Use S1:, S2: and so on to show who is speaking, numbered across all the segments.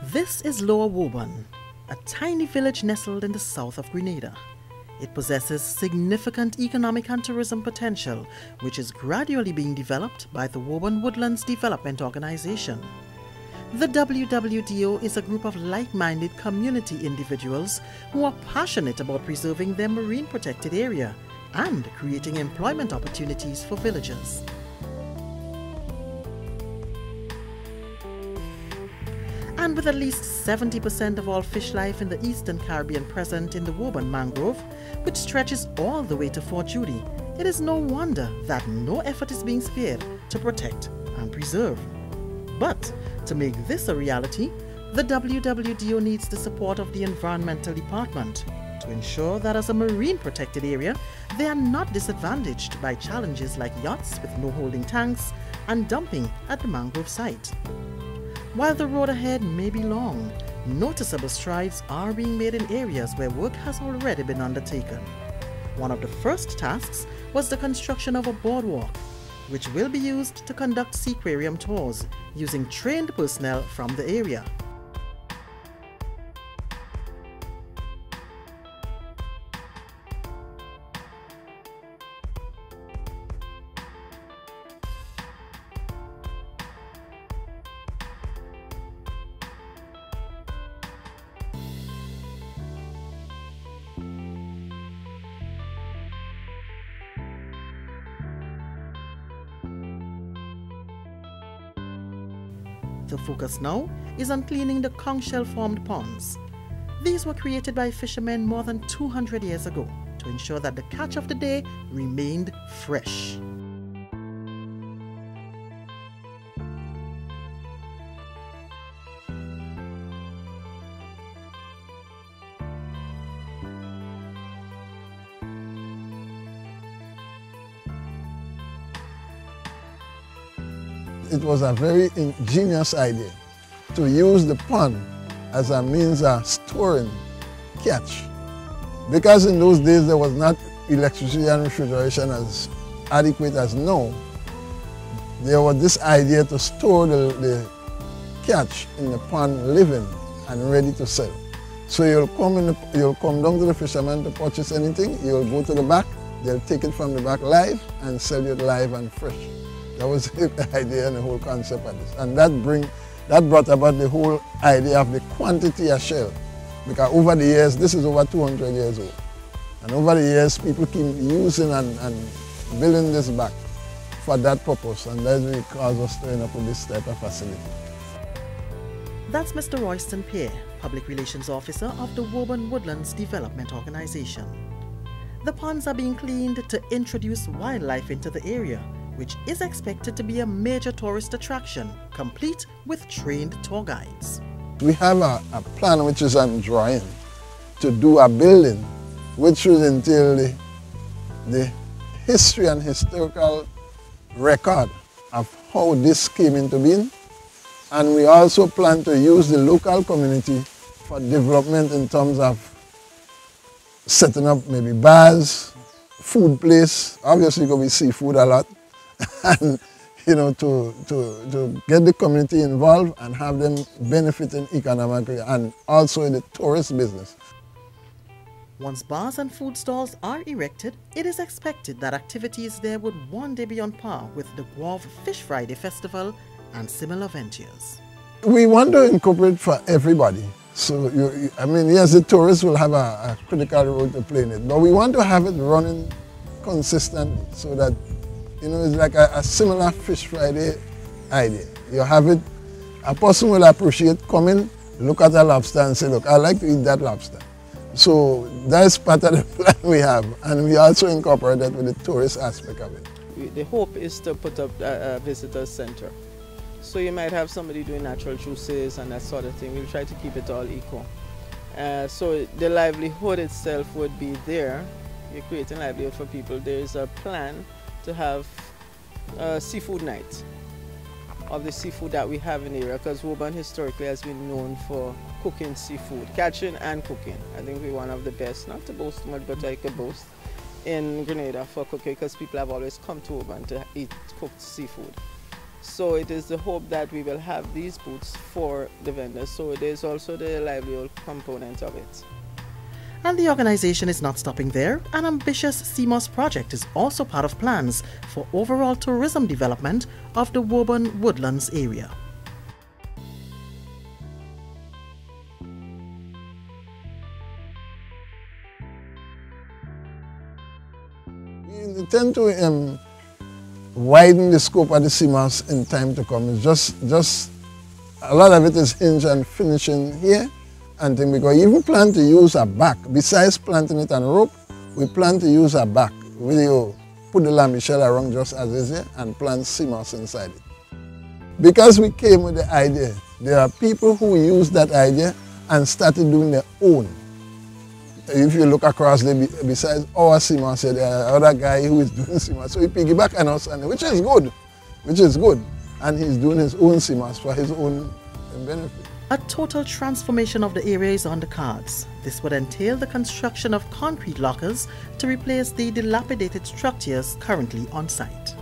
S1: This is Lower Woburn, a tiny village nestled in the south of Grenada. It possesses significant economic and tourism potential, which is gradually being developed by the Woburn Woodlands Development Organization. The WWDO is a group of like-minded community individuals who are passionate about preserving their marine protected area and creating employment opportunities for villagers. And with at least 70% of all fish life in the Eastern Caribbean present in the Woburn mangrove, which stretches all the way to Fort Judy, it is no wonder that no effort is being spared to protect and preserve. But to make this a reality, the WWDO needs the support of the Environmental Department to ensure that as a marine protected area, they are not disadvantaged by challenges like yachts with no holding tanks and dumping at the mangrove site. While the road ahead may be long, noticeable strides are being made in areas where work has already been undertaken. One of the first tasks was the construction of a boardwalk, which will be used to conduct seaquarium tours using trained personnel from the area. The focus now is on cleaning the conch shell-formed ponds. These were created by fishermen more than 200 years ago to ensure that the catch of the day remained fresh.
S2: It was a very ingenious idea to use the pond as a means of storing catch. Because in those days there was not electricity and refrigeration as adequate as now, there was this idea to store the catch in the pond living and ready to sell. So you'll come down to the fisherman to purchase anything, you'll go to the back, they'll take it from the back live and sell it live and fresh. That was the idea and the whole concept of this. And that brought about the whole idea of the quantity of shell. Because over the years, this is over 200 years old. And over the years, people keep using and building this back for that purpose. And that's what caused us to end up with this type of facility.
S1: That's Mr. Royston Pear, Public Relations Officer of the Woburn Woodlands Development Organization. The ponds are being cleaned to introduce wildlife into the area, which is expected to be a major tourist attraction, complete with trained tour guides.
S2: We have a plan which is on drawing to do a building which would entail the history and historical record of how this came into being. And we also plan to use the local community for development in terms of setting up maybe bars, food place, obviously going to be seafood a lot, and to get the community involved and have them benefiting economically and also in the tourist business.
S1: Once bars and food stalls are erected, it is expected that activities there would one day be on par with the Guave Fish Friday Festival and similar ventures.
S2: We want to incorporate for everybody. So, yes, the tourists will have a critical role to play in it, but we want to have it running consistently so that it's like a similar Fish Friday idea. You have it, a person will appreciate coming, look at a lobster and say, look, I like to eat that lobster. So that's part of the plan we have, and we also incorporate that with the tourist aspect of it.
S3: The hope is to put up a visitor center. So you might have somebody doing natural juices and that sort of thing. We'll try to keep it all eco. So the livelihood itself would be there. You're creating livelihood for people. There is a plan to have a seafood night of the seafood that we have in the area, because Woburn historically has been known for cooking seafood, catching and cooking. I think we're one of the best, not to boast much, but I could boast in Grenada for cooking, because people have always come to Woburn to eat cooked seafood. So it is the hope that we will have these booths for the vendors. So there's also the livelihood component of it.
S1: And the organization is not stopping there. An ambitious CMOS project is also part of plans for overall tourism development of the Woburn Woodlands area.
S2: We intend to widen the scope of the CMOS in time to come. It's just a lot of it is hinged on finishing here and thing, because we even plan to use a back. Besides planting it on rope, we plan to use a back. We put the lambishell around just as is here and plant CMOS inside it. Because we came with the idea, there are people who use that idea and started doing their own. If you look across, besides our CMOS, there are other guy who is doing CMOS. So he piggyback on us, which is good. And he's doing his own CMOS for his own benefit.
S1: A total transformation of the area is on the cards. This would entail the construction of concrete lockers to replace the dilapidated structures currently on site.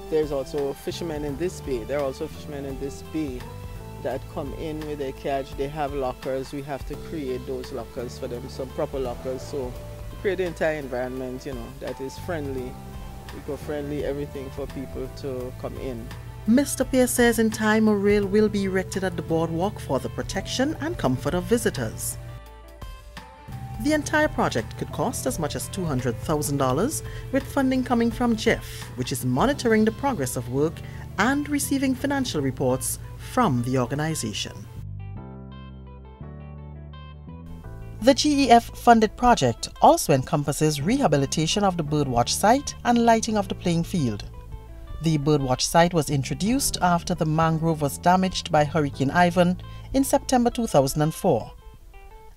S3: There's also fishermen in this bay. There are also fishermen in this bay that come in with their catch. They have lockers. We have to create those lockers for them, some proper lockers. So create the entire environment, that is friendly, eco-friendly, everything for people to come in.
S1: Mr. Pierce says in time a rail will be erected at the boardwalk for the protection and comfort of visitors. The entire project could cost as much as $200,000, with funding coming from Jeff, which is monitoring the progress of work and receiving financial reports from the organization. The GEF-funded project also encompasses rehabilitation of the birdwatch site and lighting of the playing field. The birdwatch site was introduced after the mangrove was damaged by Hurricane Ivan in September 2004.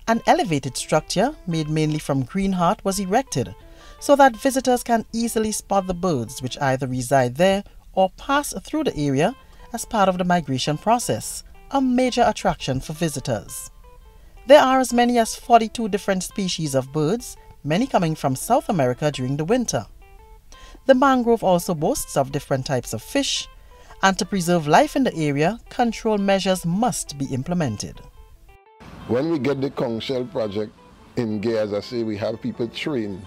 S1: An elevated structure, made mainly from green heart, was erected so that visitors can easily spot the birds which either reside there or pass through the area as part of the migration process, a major attraction for visitors. There are as many as 42 different species of birds, many coming from South America during the winter. The mangrove also boasts of different types of fish, and to preserve life in the area, control measures must be implemented.
S2: When we get the Conch project in gear, as I say, we have people trained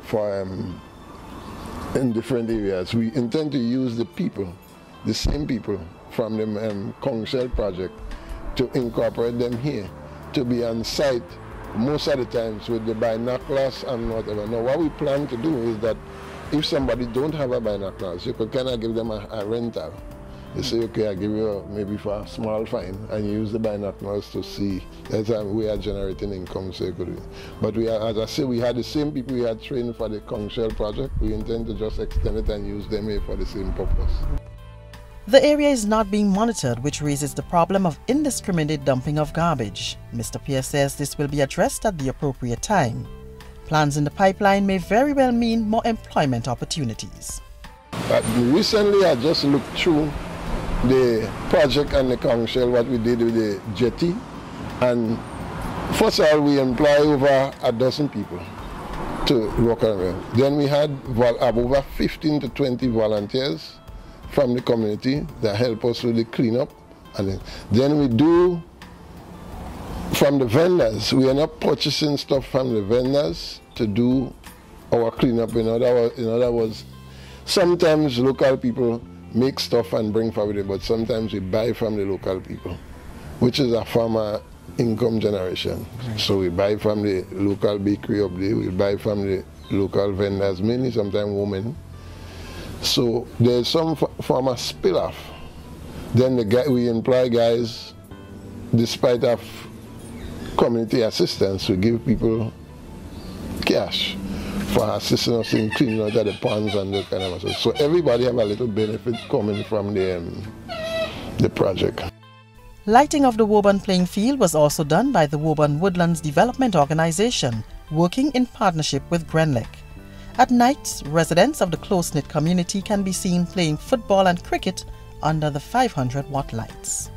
S2: for in different areas. We intend to use the people, the same people from the Conch project, to incorporate them here, to be on site most of the times with the binoculars and whatever. Now what we plan to do is that if somebody don't have a binoculars, you could kind of give them a rental. You say, okay, I'll give you maybe for a small fine, and you use the binoculars to see. That's how we are generating income. So but we are, as I say, we had the same people we had trained for the Conch project. We intend to just extend it and use them here for the same purpose.
S1: The area is not being monitored, which raises the problem of indiscriminate dumping of garbage. Mr. Pierce says this will be addressed at the appropriate time. Plans in the pipeline may very well mean more employment opportunities.
S2: Recently, I just looked through the project and the Conch, what we did with the jetty, and first of all, we employ over a dozen people to work around. Then we had over 15 to 20 volunteers from the community that help us with the cleanup. And then we do from the vendors. We end up purchasing stuff from the vendors to do our cleanup. In other words, sometimes local people make stuff and bring for it, but sometimes we buy from the local people, which is a farmer income generation. Right. So we buy from the local bakery up there, we buy from the local vendors, mainly sometimes women. So there's some form of spill-off. Then we employ guys, despite of community assistance, we give people cash for assisting us in cleaning out of the ponds and that kind of stuff. So everybody have a little benefit coming from the project.
S1: Lighting of the Woburn playing field was also done by the Woburn Woodlands Development Organization, working in partnership with Grenada. At night, residents of the close-knit community can be seen playing football and cricket under the 500-watt lights.